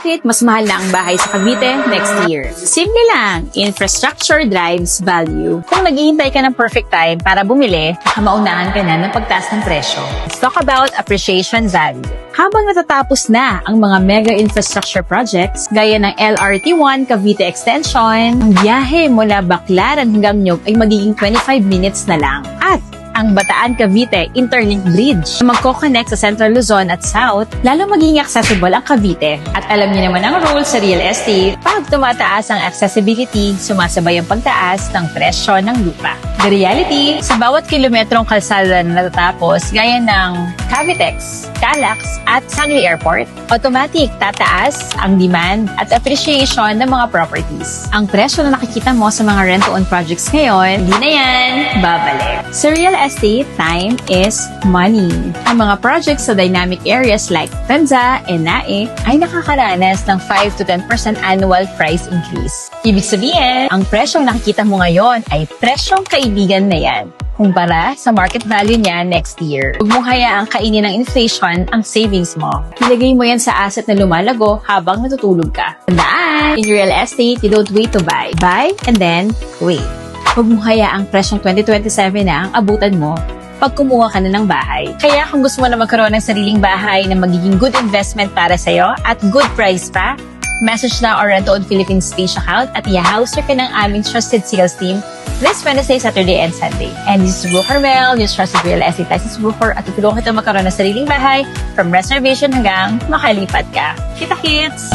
Bakit mas mahal na ang bahay sa Cavite next year? Simple lang, infrastructure drives value. Kung naghihintay ka ng perfect time para bumili, maunahan ka na ng pagtaas ng presyo. Let's talk about appreciation value. Habang natatapos na ang mga mega infrastructure projects gaya ng LRT1 Cavite Extension, ang biyahe mula Baclaran hanggang Nyog ay magiging 25 minutes na lang. At ang Bataan-Cavite Interlink Bridge na magkoconnect sa Central Luzon at South, lalo magiging accessible ang Cavite. At alam niyo naman ang rule sa real estate, pag tumataas ang accessibility, sumasabay ang pagtaas ng presyo ng lupa. The reality, sa bawat kilometrong kalsada na natatapos, gaya ng Cavitex, Calax at Sangli Airport, automatic tataas ang demand at appreciation ng mga properties. Ang presyo na nakikita mo sa mga rent-to-own projects ngayon, hindi na yan babalik. Sa real estate, time is money. Ang mga projects sa dynamic areas like Tanza and Nae ay nakakaranas ng 5 to 10% annual price increase. Ibig sabihin, ang presyong nakikita mo ngayon ay presyong kaibigan na yan kumpara sa market value niya next year. Huwag mo hayaang kainin ng inflation ang savings mo. Ilagay mo yan sa asset na lumalago habang natutulog ka. Tandaan! In real estate, you don't wait to buy. Buy and then wait. Huwag mo hayaang presyong 2027 na ang abutan mo pag kumuha ka na ng bahay. Kaya kung gusto mo na magkaroon ng sariling bahay na magiging good investment para sa'yo at good price pa, message na our Rent-to-Own Philippines page account at i-houser ka ng aming trusted sales team this Wednesday, Saturday, and Sunday. And this is Broker Mel, your trusted real estate license broker, at tutulungan kita magkaroon ng sariling bahay from reservation hanggang makalipat ka. Kita-kits!